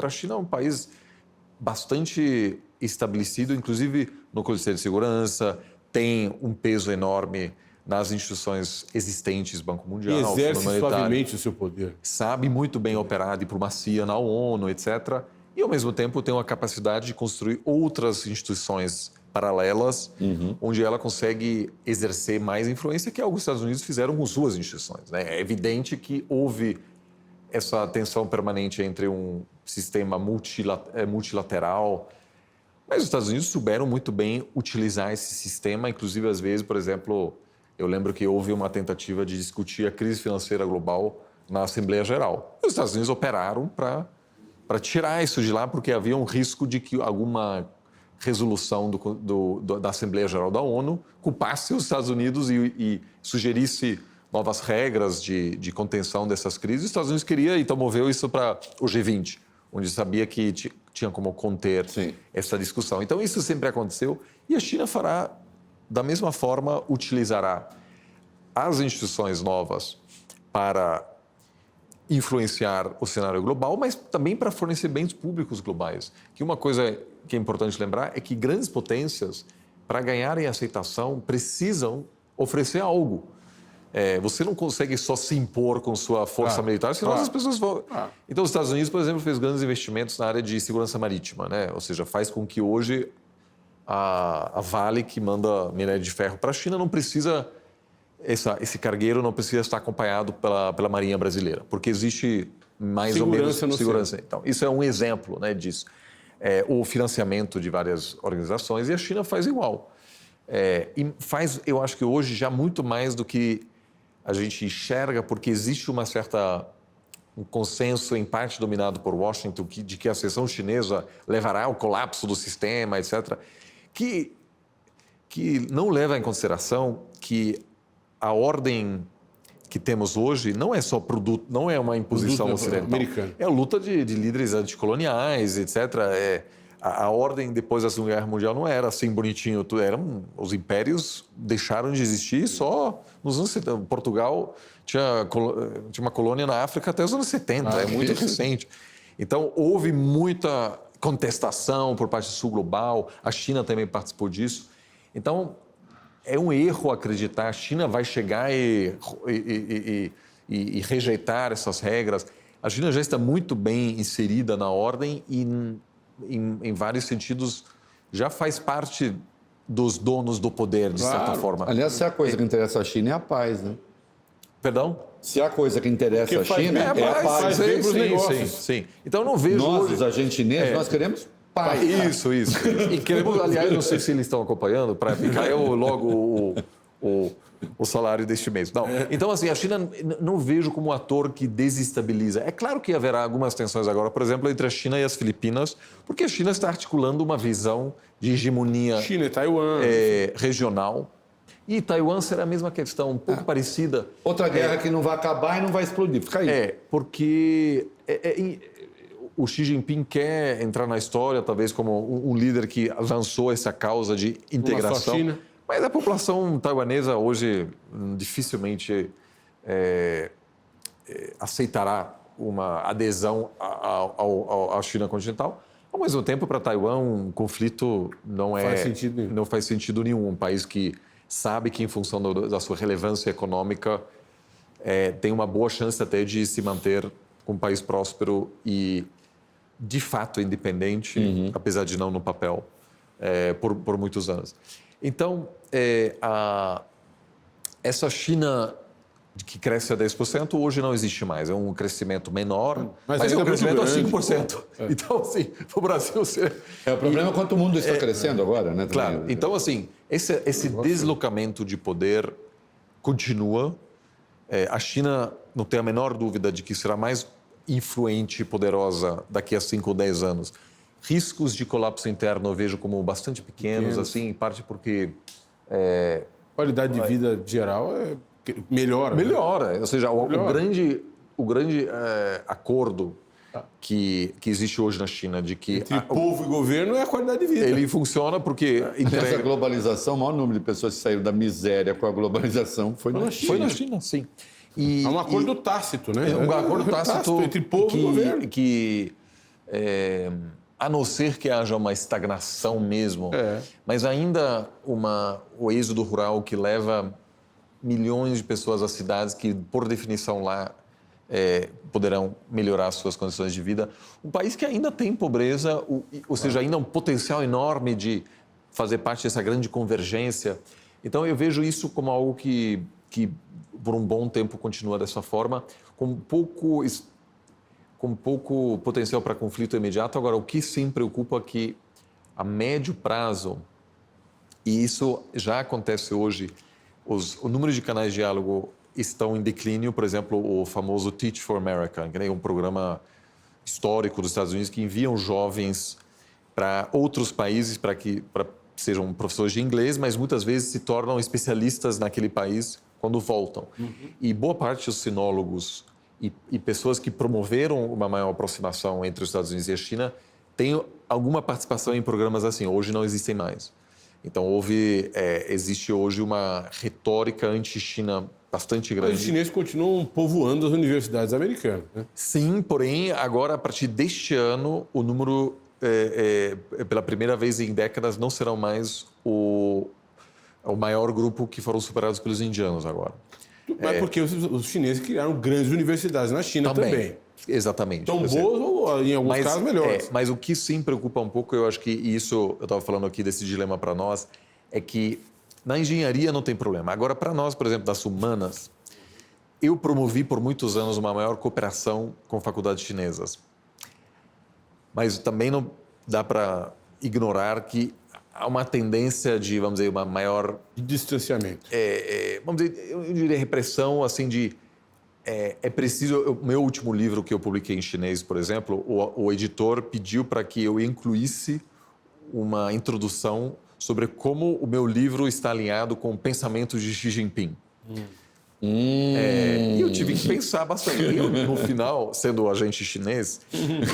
A China é um país bastante estabelecido, inclusive no Conselho de Segurança, tem um peso enorme nas instituições existentes, Banco Mundial, E exerce Fundo Monetário, suavemente o seu poder. sabe muito bem operar a diplomacia na ONU, etc. E, ao mesmo tempo, tem uma capacidade de construir outras instituições paralelas, onde ela consegue exercer mais influência, que é o que os Estados Unidos fizeram com suas instituições, né? É evidente que houve essa tensão permanente entre um sistema multilateral, mas os Estados Unidos souberam muito bem utilizar esse sistema, inclusive, às vezes, por exemplo, eu lembro que houve uma tentativa de discutir a crise financeira global na Assembleia Geral. Os Estados Unidos operaram para tirar isso de lá, porque havia um risco de que alguma resolução da Assembleia Geral da ONU culpasse os Estados Unidos e sugerisse novas regras de contenção dessas crises. Os Estados Unidos queria, então, moveu isso para o G20, onde sabia que tinha como conter essa discussão. Então, isso sempre aconteceu e a China fará, da mesma forma, utilizará as instituições novas para influenciar o cenário global, mas também para fornecer bens públicos globais. Que uma coisa que é importante lembrar é que grandes potências, para ganharem aceitação, precisam oferecer algo. Você não consegue só se impor com sua força militar, senão as pessoas vão... Então, os Estados Unidos, por exemplo, fez grandes investimentos na área de segurança marítima, né? Ou seja, faz com que hoje a Vale, que manda minério de ferro para a China, não precisa... Esse cargueiro não precisa estar acompanhado pela Marinha Brasileira, porque existe mais ou menos segurança. Então, isso é um exemplo, né, disso. O financiamento de várias organizações, e a China faz igual. E faz, eu acho que hoje, já muito mais do que a gente enxerga, porque existe um consenso, em parte dominado por Washington, de que a seção chinesa levará ao colapso do sistema, etc., que não leva em consideração que a ordem que temos hoje não é só produto, não é uma imposição ocidental. Americana. É a luta de líderes anticoloniais, etc. A ordem depois da Segunda Guerra Mundial não era assim bonitinho. Os impérios deixaram de existir só nos anos 70. Portugal tinha uma colônia na África até os anos 70, é muito recente. Então, houve muita contestação por parte do Sul Global, a China também participou disso. Então, é um erro acreditar que a China vai chegar e rejeitar essas regras. A China já está muito bem inserida na ordem e, em vários sentidos, já faz parte dos donos do poder, de certa forma. Aliás, se a coisa que interessa a China é a paz, né? Perdão? Se a coisa que interessa a China é a paz. Faz bem para os negócios. Sim. Então, eu não vejo... Nós, os agentes chineses, nós queremos paz. Isso. E queremos, aliás, não sei se eles estão acompanhando, para ficar logo o salário deste mês. Não. Então, assim, a China não vejo como um ator que desestabiliza. É claro que haverá algumas tensões agora, por exemplo, entre a China e as Filipinas, porque a China está articulando uma visão de hegemonia China e Taiwan. Regional. E Taiwan será a mesma questão, um pouco parecida. Outra guerra que não vai acabar e não vai explodir. Fica aí. Porque... O Xi Jinping quer entrar na história, talvez, como um líder que lançou essa causa de integração. China. Mas a população taiwanesa hoje dificilmente aceitará uma adesão à China continental. Ao mesmo tempo, para Taiwan, um conflito não faz sentido nenhum. Um país que sabe que, em função da sua relevância econômica, tem uma boa chance até de se manter como um país próspero e, de fato, independente, apesar de não no papel, por muitos anos. Então, essa China que cresce a 10%, hoje não existe mais. É um crescimento menor, mas é um crescimento a 5%. Então, assim, o Brasil... O problema é quanto o mundo está crescendo agora, né? Claro. Então, assim, esse deslocamento de poder continua. A China, não tem a menor dúvida de que será mais influente e poderosa daqui a 5 ou 10 anos. Riscos de colapso interno eu vejo como bastante pequenos, assim, em parte porque... qualidade de vida geral melhora. Melhora. Né? Ou seja, o grande acordo que existe hoje na China de que... Entre povo e governo é a qualidade de vida. Ele funciona porque... Essa globalização, o maior número de pessoas que saíram da miséria com a globalização foi na China. Foi na China, sim. É um acordo tácito, né? É um acordo tácito entre povo e governo. Que a não ser que haja uma estagnação mesmo, mas ainda o êxodo rural que leva milhões de pessoas às cidades que, por definição, lá poderão melhorar suas condições de vida. Um país que ainda tem pobreza, ou seja, ainda um potencial enorme de fazer parte dessa grande convergência. Então, eu vejo isso como algo que por um bom tempo continua dessa forma, com pouco potencial para conflito imediato. Agora, o que sim preocupa é que, a médio prazo, e isso já acontece hoje, o número de canais de diálogo estão em declínio. Por exemplo, o famoso Teach for America, que é um programa histórico dos Estados Unidos que enviam jovens para outros países para sejam professores de inglês, mas muitas vezes se tornam especialistas naquele país quando voltam. E boa parte dos sinólogos e pessoas que promoveram uma maior aproximação entre os Estados Unidos e a China têm alguma participação em programas assim. Hoje não existem mais. Então, existe hoje uma retórica anti-China bastante grande. Mas os chineses continuam povoando as universidades americanas, né? Sim, porém, agora, a partir deste ano, o número, pela primeira vez em décadas, não serão mais o maior grupo que foram superados pelos indianos agora. Mas porque os chineses criaram grandes universidades na China também. Exatamente. Tão boas ou, em alguns casos, melhores. Mas o que sim preocupa um pouco, eu acho que isso, eu estava falando aqui desse dilema para nós, é que na engenharia não tem problema. Agora, para nós, por exemplo, das humanas, eu promovi por muitos anos uma maior cooperação com faculdades chinesas. Mas também não dá para ignorar que há uma tendência de, vamos dizer, uma maior... De distanciamento. Vamos dizer, eu diria repressão, assim, de... É preciso... O meu último livro que eu publiquei em chinês, por exemplo, o editor pediu para que eu incluísse uma introdução sobre como o meu livro está alinhado com o pensamento de Xi Jinping. E eu tive que pensar bastante. Eu, no final, sendo o agente chinês,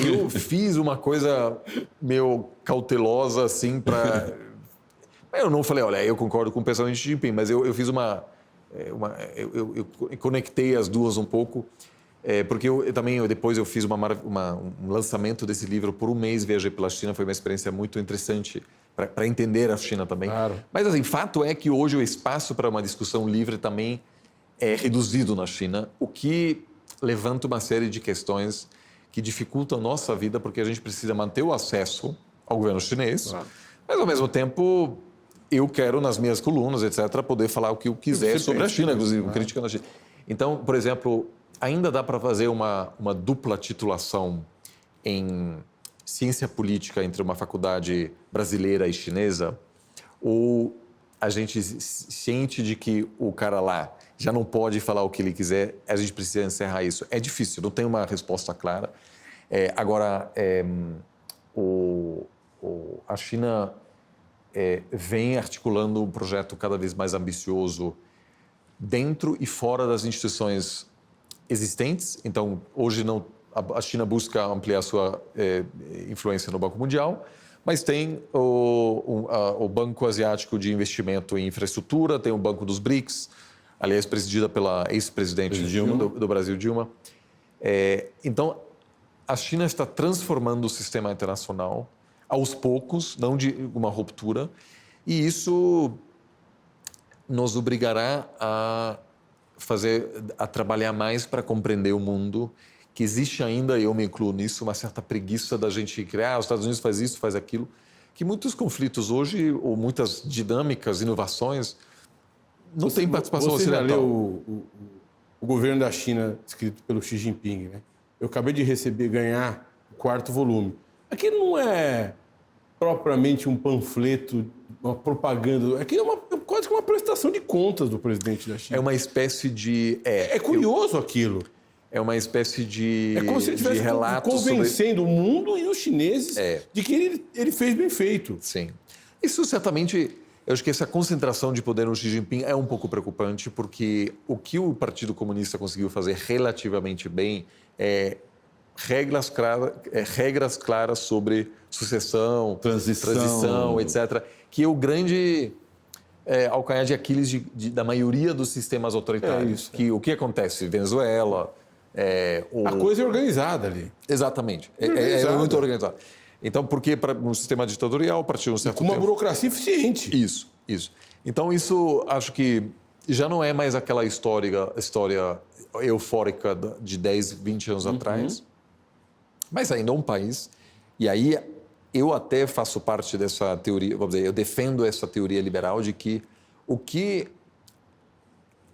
eu fiz uma coisa meio cautelosa, assim, para... Eu não falei, olha, eu concordo com o pensamento de Xi Jinping, mas eu fiz eu conectei as duas um pouco, porque depois eu fiz um lançamento desse livro por um mês, viajei pela China, foi uma experiência muito interessante para entender a China também. Claro. Mas, assim, fato é que hoje o espaço para uma discussão livre também é reduzido na China, o que levanta uma série de questões que dificultam a nossa vida, porque a gente precisa manter o acesso ao governo chinês, claro. Mas, ao mesmo tempo, eu quero, nas minhas colunas, etc., poder falar o que eu quiser sobre a China, inclusive, criticando a China. Então, por exemplo, ainda dá para fazer uma dupla titulação em ciência política entre uma faculdade brasileira e chinesa, ou a gente ciente de que o cara lá já não pode falar o que ele quiser, a gente precisa encerrar isso. É difícil, não tem uma resposta clara. A China vem articulando um projeto cada vez mais ambicioso dentro e fora das instituições existentes. Então, hoje a China busca ampliar sua influência no Banco Mundial, mas tem o Banco Asiático de Investimento em Infraestrutura, tem o Banco dos BRICS, aliás, presidida pela ex-presidente do Brasil, Dilma. Então, a China está transformando o sistema internacional aos poucos, não de uma ruptura, e isso nos obrigará a trabalhar mais para compreender o mundo, que existe ainda, e eu me incluo nisso, uma certa preguiça da gente criar, os Estados Unidos faz isso, faz aquilo, que muitos conflitos hoje, ou muitas dinâmicas, inovações, não tem participação ocidental. Você já leu o governo da China, escrito pelo Xi Jinping, né? Eu acabei de ganhar o 4º volume. Aquilo não é propriamente um panfleto, uma propaganda, aquilo é quase que uma prestação de contas do presidente da China. É uma espécie de... É curioso aquilo. É uma espécie de como se ele estivesse convencendo o mundo e os chineses de que ele fez bem feito. Sim. Isso certamente... Eu acho que essa concentração de poder no Xi Jinping é um pouco preocupante, porque o que o Partido Comunista conseguiu fazer relativamente bem é regras claras sobre sucessão, transição, etc., que é o grande calcanhar de Aquiles da maioria dos sistemas autoritários. O que acontece? Venezuela, A coisa é organizada ali. Exatamente. É Organizado. muito organizado. Então, porque para um sistema ditatorial, a partir de um certo Com uma tempo... burocracia eficiente. Isso. Então, isso acho que já não é mais aquela história eufórica de 10, 20 anos atrás, mas ainda é um país. E aí eu até faço parte dessa teoria, vamos dizer, eu defendo essa teoria liberal de que o que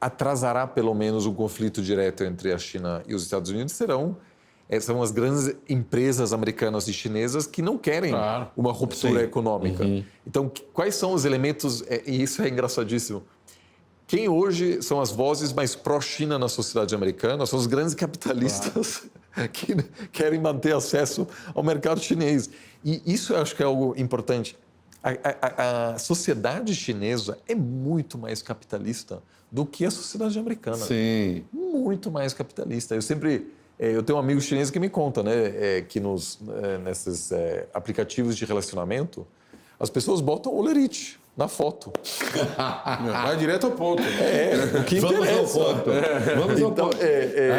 atrasará pelo menos um conflito direto entre a China e os Estados Unidos são as grandes empresas americanas e chinesas que não querem uma ruptura econômica. Então, quais são os elementos, e isso é engraçadíssimo, quem hoje são as vozes mais pró-China na sociedade americana são os grandes capitalistas que querem manter acesso ao mercado chinês. E isso eu acho que é algo importante. A sociedade chinesa é muito mais capitalista do que a sociedade americana. Sim. Muito mais capitalista. Eu tenho um amigo chinês que me conta, né, que nesses aplicativos de relacionamento, as pessoas botam olerite na foto. Vai direto ao ponto. O que Vamos ao interessa. ponto. Vamos ao ponto.